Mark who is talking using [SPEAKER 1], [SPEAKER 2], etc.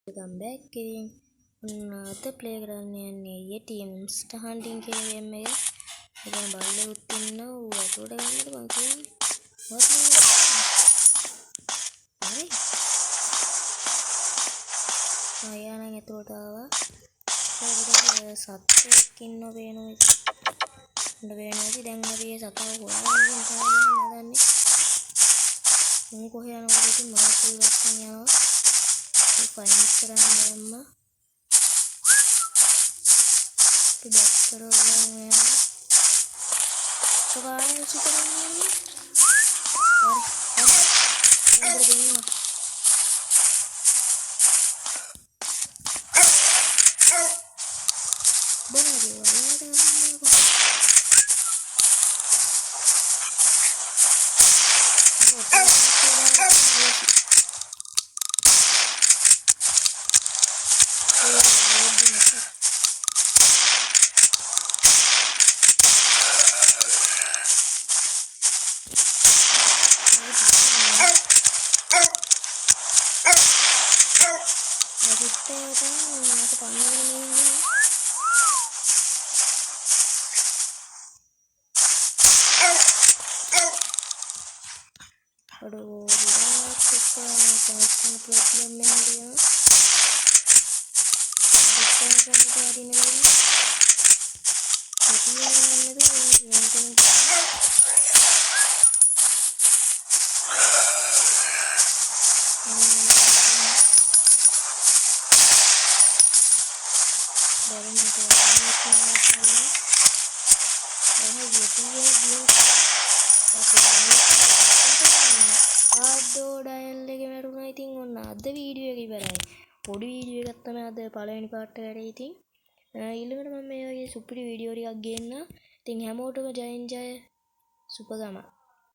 [SPEAKER 1] Welcome back again. අද play කරන්න යන්නේ ATMs hunting කියන ගේම් එක. එතන බල්ලෙකුත් ඉන්නවා. ඌ අතෝට ගන්නද මං කියන්නේ. හරි. ආයා නම් එතකොට ආවා. ඒකට සත්ත්වෙක් ඉන්නව පේනවා ඉතින්. උඹ පේනවාද දැන් අපි මේ සතාව හොයාගෙන තමයි නදන්නේ. මම කොහේ යනවද ඉතින් මාත් ඉවස්සන් යනවා. පයින් කරන්න යන්න ඉතින් කරවන්න යන්න සවාරේ සිතන්නේ හරි හරි දෙන්න aduh berat kita macam problem yang dia kita kan dari negeri jadi yang itu mungkin baru mencoba dial එක මරුණා ඉතින් ඔන්න අද වීඩියෝ එක ඉවරයි. පොඩි වීඩියෝ එකක් තමයි අද පළවෙනි පාර්ට් එකට ඉතින් ඊළඟට මම මේ වගේ සුපිරි වීඩියෝ ටිකක් ගේන්න. ඉතින් හැමෝටම ජයෙන් ජය සුප ගම.